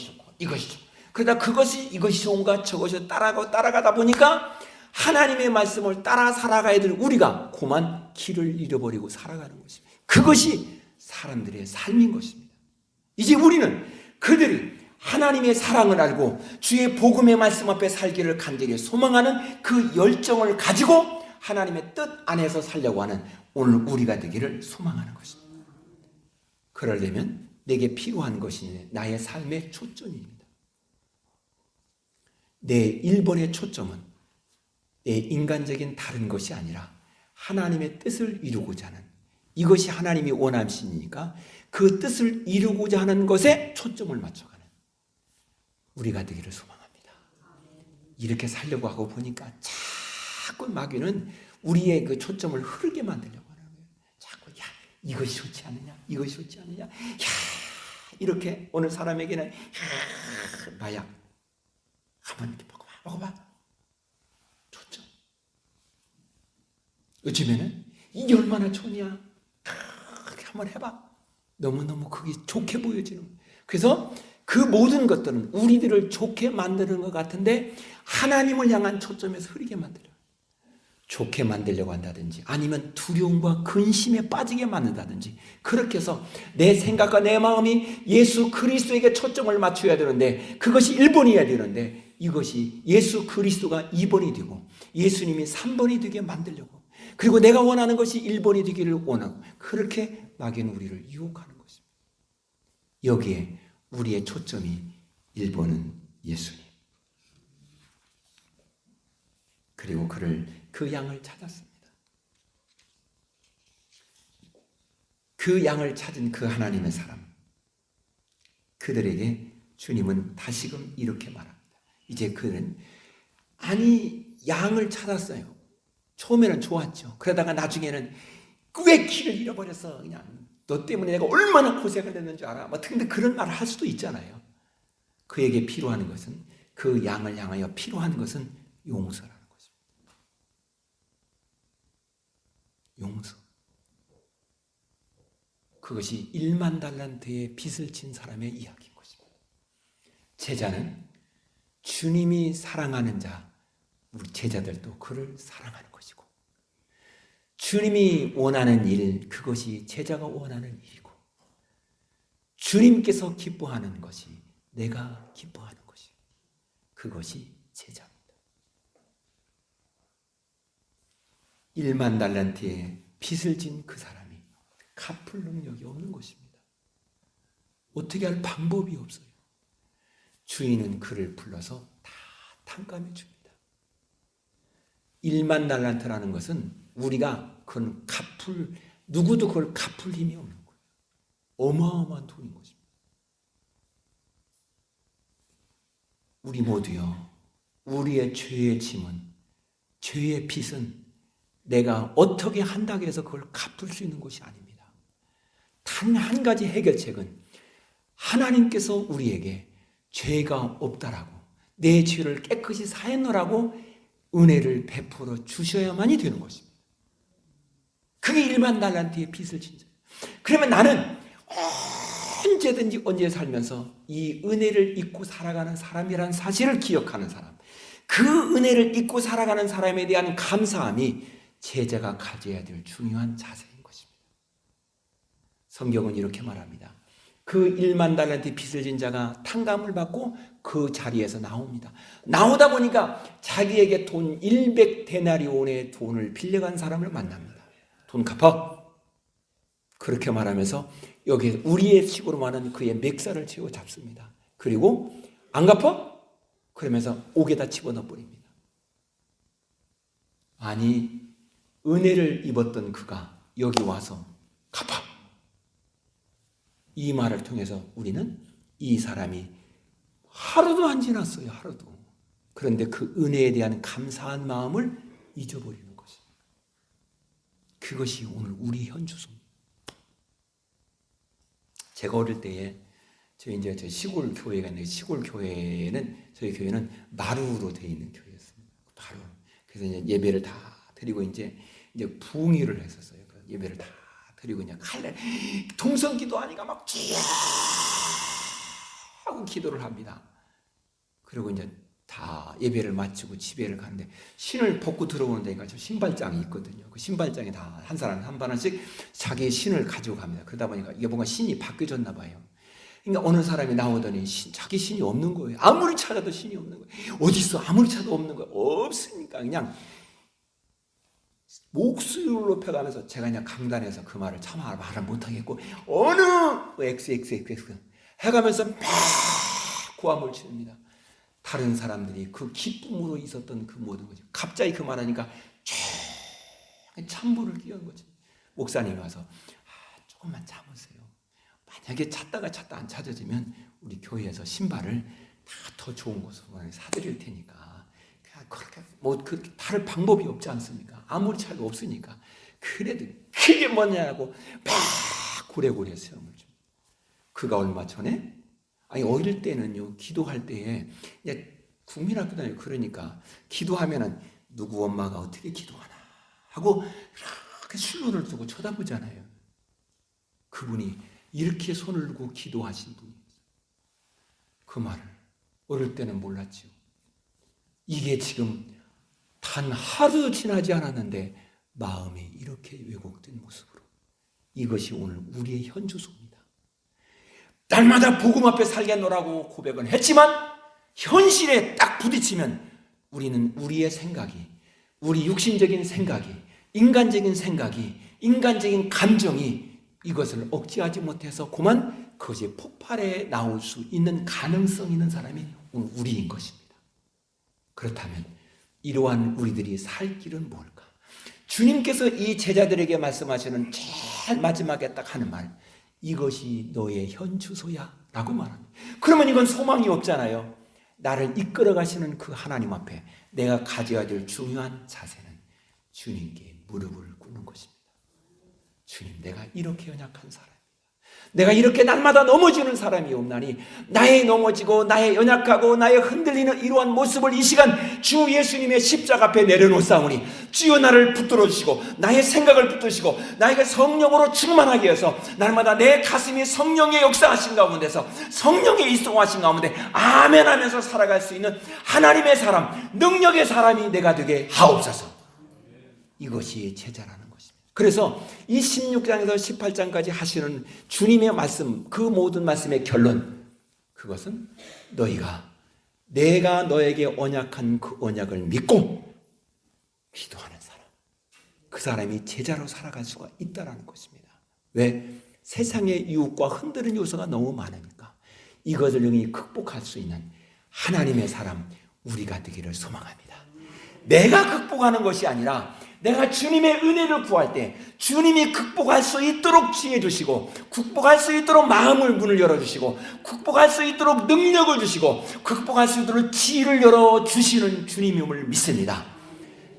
좋고 이것이 좋고. 그러다 이것이 좋은가 저것이 따라가다 보니까 하나님의 말씀을 따라 살아가야 될 우리가 그만 길을 잃어버리고 살아가는 것입니다. 그것이 사람들의 삶인 것입니다. 이제 우리는 그들이 하나님의 사랑을 알고 주의 복음의 말씀 앞에 살기를 간절히 소망하는 그 열정을 가지고 하나님의 뜻 안에서 살려고 하는 오늘 우리가 되기를 소망하는 것입니다. 그러려면 내게 필요한 것이 나의 삶의 초점입니다. 내 1번의 초점은 내 인간적인 다른 것이 아니라 하나님의 뜻을 이루고자 하는, 이것이 하나님이 원하시니까 그 뜻을 이루고자 하는 것에 초점을 맞춰가는 우리가 되기를 소망합니다. 이렇게 살려고 하고 보니까 자꾸 마귀는 우리의 그 초점을 흐르게 만들려고 하는 거예요. 자꾸 야 이것이 좋지 않느냐, 이것이 좋지 않느냐, 야 이렇게 오늘 사람에게는 야 마약 한번 이렇게 먹어봐 초점. 요즘에는 이게 얼마나 좋냐, 한번 해봐. 너무너무 그게 좋게 보여지는 거예요. 그래서 그 모든 것들은 우리들을 좋게 만드는 것 같은데 하나님을 향한 초점에서 흐리게 만들어요. 좋게 만들려고 한다든지 아니면 두려움과 근심에 빠지게 만든다든지 그렇게 해서 내 생각과 내 마음이 예수 그리스도에게 초점을 맞춰야 되는데 그것이 1번이어야 되는데 이것이 예수 그리스도가 2번이 되고 예수님이 3번이 되게 만들려고, 그리고 내가 원하는 것이 1번이 되기를 원하고, 그렇게 마귀는 우리를 유혹하는 것입니다. 여기에 우리의 초점이 1번은 예수님, 그리고 그 양을 찾았습니다. 그 양을 찾은 그 하나님의 사람, 그들에게 주님은 다시금 이렇게 말합니다. 이제 그들은 양을 찾았어요. 처음에는 좋았죠. 그러다가 나중에는 왜 길을 잃어버려서 그냥 너 때문에 내가 얼마나 고생을 했는 줄 알아? 근데 그런 말을 할 수도 있잖아요. 그에게 필요한 것은, 그 양을 향하여 필요한 것은 용서라는 것입니다. 용서. 그것이 1만 달란트의 빚을 진 사람의 이야기인 것입니다. 제자는 주님이 사랑하는 자, 우리 제자들도 그를 사랑하는 것이고, 주님이 원하는 일, 그것이 제자가 원하는 일이고, 주님께서 기뻐하는 것이 내가 기뻐하는 것이, 그것이 제자입니다. 1만 달란트의 빚을 진 그 사람이 갚을 능력이 없는 것입니다. 어떻게 할 방법이 없어요. 주인은 그를 불러서 다 탕감해 줍니다. 1만 달란트라는 것은 우리가 그건 누구도 그걸 갚을 힘이 없는 거예요. 어마어마한 돈인 것입니다. 우리 모두요, 우리의 죄의 짐은, 죄의 빚은 내가 어떻게 한다고 해서 그걸 갚을 수 있는 것이 아닙니다. 단 한 가지 해결책은 하나님께서 우리에게 죄가 없다라고, 내 죄를 깨끗이 사했노라고 은혜를 베풀어 주셔야만이 되는 것입니다. 그게 1만 달란트의 빚을 진 자. 그러면 나는 언제든지 언제 살면서 이 은혜를 잊고 살아가는 사람이라는 사실을 기억하는 사람, 그 은혜를 잊고 살아가는 사람에 대한 감사함이 제자가 가져야 될 중요한 자세인 것입니다. 성경은 이렇게 말합니다. 그 1만 달란트 빚을 진 자가 탕감을 받고 그 자리에서 나옵니다. 나오다 보니까 자기에게 돈 100데나리온의 돈을 빌려간 사람을 만납니다. 돈 갚아. 그렇게 말하면서 여기 우리의 식으로 말하는 그의 맥살을 채워 잡습니다. 그리고 안 갚아? 그러면서 옥에다 집어넣어 버립니다. 아니, 은혜를 입었던 그가 여기 와서 갚아. 이 말을 통해서 우리는 이 사람이 하루도 안 지났어요. 하루도. 그런데 그 은혜에 대한 감사한 마음을 잊어버리는 것입니다. 그것이 오늘 우리 현주소입니다. 제가 어릴 때에 저희 시골 교회가 있는데, 시골 교회는, 저희 교회는 마루로 되어 있는 교회였습니다. 마루. 그래서 이제 예배를 다 드리고 이제 부흥회를 했었어요. 예배를 다 드리고 그냥 동성기도 아니가 막 하고 기도를 합니다. 그리고 이제 다 예배를 마치고 집에를 가는데 신을 벗고 들어오는 데가 저 신발장이 있거든요. 그 신발장에 다 한 사람 한 번씩 자기 신을 가지고 갑니다. 그러다 보니까 이게 뭔가 신이 바뀌어졌나 봐요. 그러니까 어느 사람이 나오더니 자기 신이 없는 거예요. 아무리 찾아도 신이 없는 거예요. 어디 있어? 아무리 찾아도 없는 거예요. 없으니까 그냥 목소리를 높여가면서 제가 그냥 강단에서 그 말을 참 말을 못하겠고 어느 XXX 해가면서 막 고함을 치릅니다. 다른 사람들이 그 기쁨으로 있었던 그 모든 거죠. 갑자기 그 말하니까 찬물을 끼얹은 거죠. 목사님이 와서 조금만 참으세요. 만약에 찾다가 안 찾아지면 우리 교회에서 신발을 다 더 좋은 곳으로 사드릴 테니까 그냥 그렇게 뭐 그 다른 방법이 없지 않습니까? 아무리 차이가 없으니까 그래도 그게 뭐냐고 막 고래고래 수염을 줍니다. 그가 얼마 전에 아니 어릴 때는요 기도할 때에 국민학교 다니고 그러니까 기도하면은 누구 엄마가 어떻게 기도하나 하고 이렇게 술눈을 두고 쳐다보잖아요. 그분이 이렇게 손을 들고 기도하신 분이었어요. 그 말을 어릴 때는 몰랐죠. 이게 지금 단 하루 지나지 않았는데 마음이 이렇게 왜곡된 모습으로 이것이 오늘 우리의 현주소입니다. 날마다 복음 앞에 살겠노라고 고백은 했지만 현실에 딱 부딪히면 우리는 우리의 생각이 우리 육신적인 생각이 인간적인 생각이 인간적인 감정이 이것을 억제하지 못해서 그만 그것이 폭발해 나올 수 있는 가능성 있는 사람이 오늘 우리인 것입니다. 그렇다면 이러한 우리들이 살 길은 뭘까? 주님께서 이 제자들에게 말씀하시는 제일 마지막에 딱 하는 말 이것이 너의 현주소야 라고 말합니다. 그러면 이건 소망이 없잖아요. 나를 이끌어 가시는 그 하나님 앞에 내가 가져야 될 중요한 자세는 주님께 무릎을 꿇는 것입니다. 주님, 내가 이렇게 연약한 사람입니다. 내가 이렇게 날마다 넘어지는 사람이 없나니 나의 넘어지고 나의 연약하고 나의 흔들리는 이러한 모습을 이 시간 주 예수님의 십자가 앞에 내려놓사오니 주여 나를 붙들어 주시고 나의 생각을 붙드시고 나에게 성령으로 충만하게 해서 날마다 내 가슴이 성령의 역사하신 가운데서 성령의 이동하신 가운데 아멘 하면서 살아갈 수 있는 하나님의 사람, 능력의 사람이 내가 되게 하옵소서. 이것이 제자라는 것입니다. 그래서 이 16장에서 18장까지 하시는 주님의 말씀, 그 모든 말씀의 결론, 그것은 너희가 내가 너에게 언약한 그 언약을 믿고 기도하는 사람, 그 사람이 제자로 살아갈 수가 있다는 것입니다. 왜? 세상의 유혹과 흔드는 요소가 너무 많으니까 이것을 영원히 극복할 수 있는 하나님의 사람 우리가 되기를 소망합니다. 내가 극복하는 것이 아니라 내가 주님의 은혜를 구할 때 주님이 극복할 수 있도록 지혜 주시고 극복할 수 있도록 마음을 문을 열어주시고 극복할 수 있도록 능력을 주시고 극복할 수 있도록 지혜를 열어주시는 주님임을 믿습니다.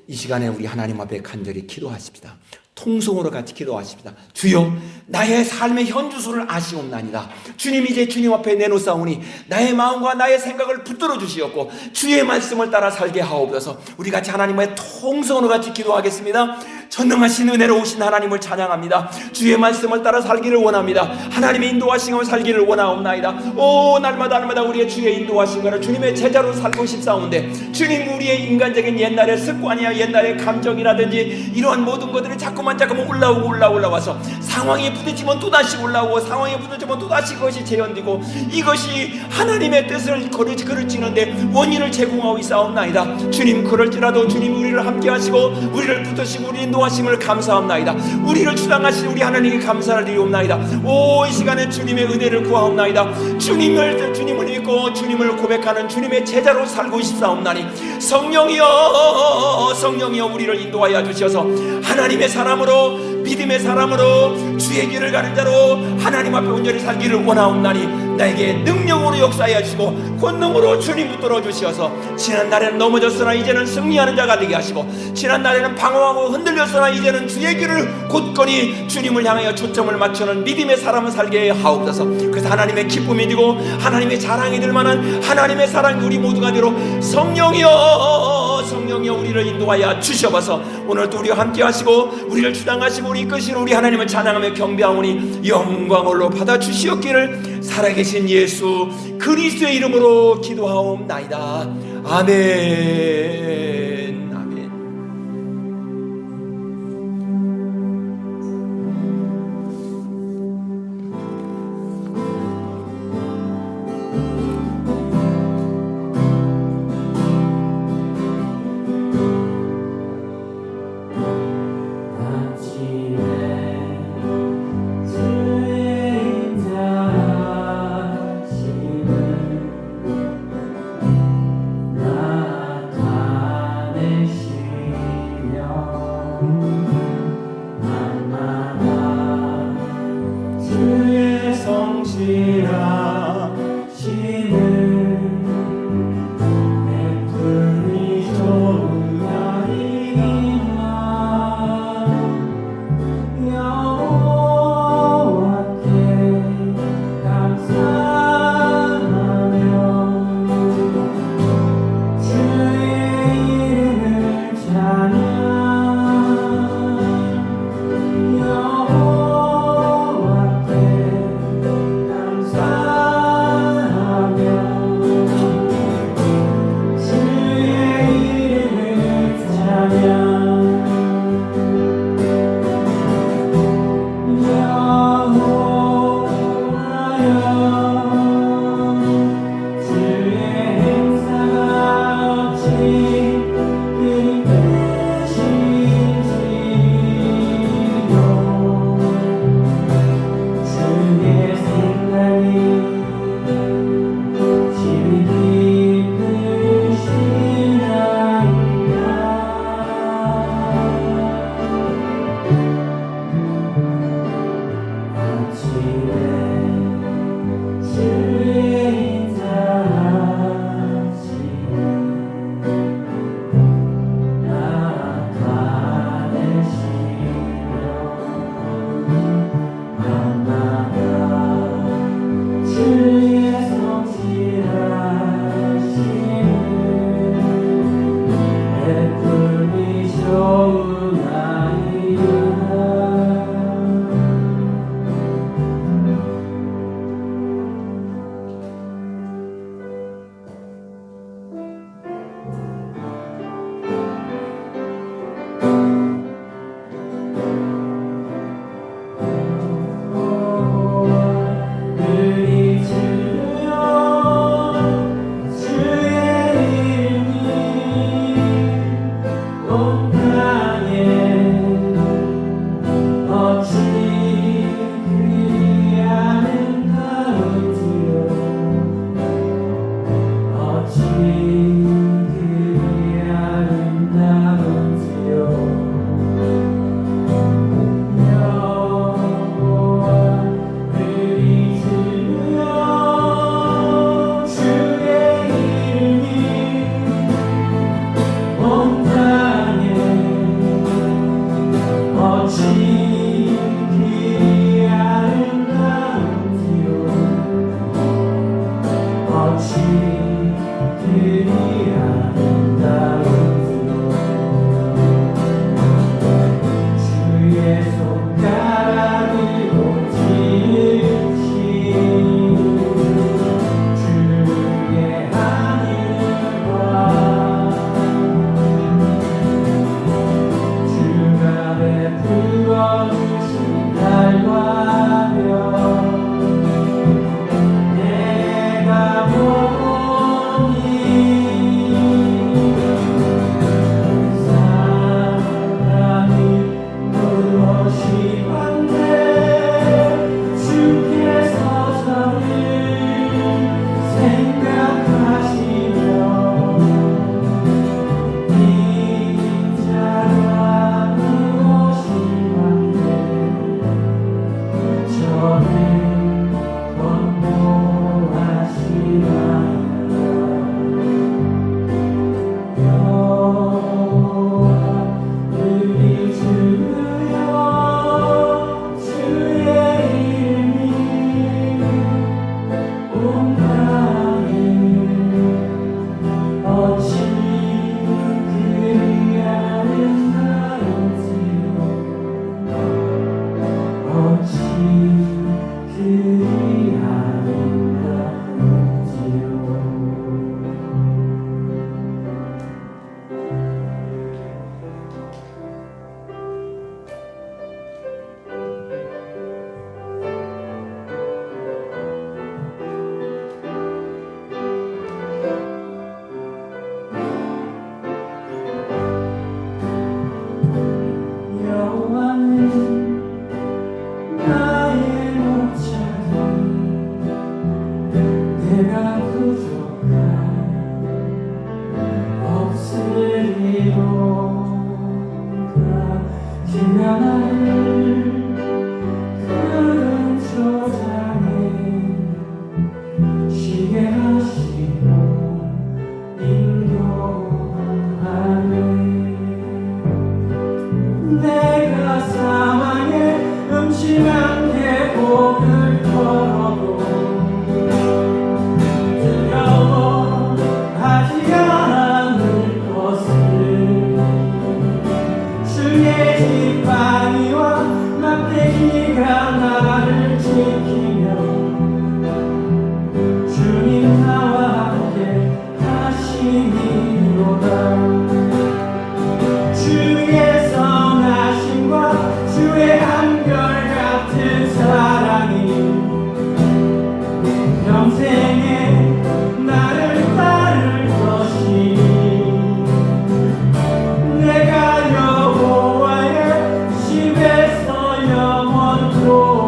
이 시간에 우리 하나님 앞에 간절히 기도하십시다. 통성으로 같이 기도하십시다. 주여 나의 삶의 현주소를 아시옵나이다. 주님 이제 주님 앞에 내놓사오니 나의 마음과 나의 생각을 붙들어 주시옵고 주의 말씀을 따라 살게 하옵소서. 우리 같이 하나님의 통성으로 같이 기도하겠습니다. 전능하신 은혜로 오신 하나님을 찬양합니다. 주의 말씀을 따라 살기를 원합니다. 하나님의 인도하심을 살기를 원하옵나이다. 오 날마다 우리의 주의 인도하심을 주님의 제자로 살고 싶사온데 주님 우리의 인간적인 옛날의 습관이야 옛날의 감정이라든지 이러한 모든 것들이 자꾸만 올라와서 상황에 부딪히면 또다시 올라오고 상황에 부딪히면 또다시 그것이 재현되고 이것이 하나님의 뜻을 그르치는데 원인을 제공하고 있사옵나이다. 주님 그럴지라도 주님 우리를 함께 하시고 우리를 붙드시고 우리 인도하심을 감사합나이다. 우리를 주장하신 우리 하나님께 감사를 드리옵나이다. 오 이 시간에 주님의 은혜를 구하옵나이다. 주님을 믿고 주님을 고백하는 주님의 제자로 살고 싶사옵나니 성령이여 우리를 인도하여 주셔서 하나님의 사람으로 믿음의 사람으로 주의 길을 가는 자로 하나님 앞에 온전히 살기를 원하옵나니 나에게 능력으로 역사하여 주시고 권능으로 주님 붙들어 주시어서 지난날에는 넘어졌으나 이제는 승리하는 자가 되게 하시고 지난날에는 방황하고 흔들렸으나 이제는 주의 길을 굳건히 주님을 향하여 초점을 맞추는 믿음의 사람을 살게 하옵소서. 그래서 하나님의 기쁨이 되고 하나님의 자랑이 될 만한 하나님의 사랑이 우리 모두가 되로 성령이여 우리를 인도하여 주셔서 오늘도 우리와 함께 하시고 우리를 주장하시고 우리 이끄시는 우리 하나님을 찬양하며 경배하오니 영광으로 받아 주시옵기를 살아계신 예수 그리스도의 이름으로 기도하옵나이다. 아멘. 나의 목자들 지키며 주님 나와 함께 하시니로다. 주의 선하심과 주의 한결같은 사랑이 평생에 나를 따를 것이니 내가 여호와의 집에서 영원토록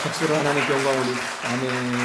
박수로 하나님께 영광 올리고 아멘.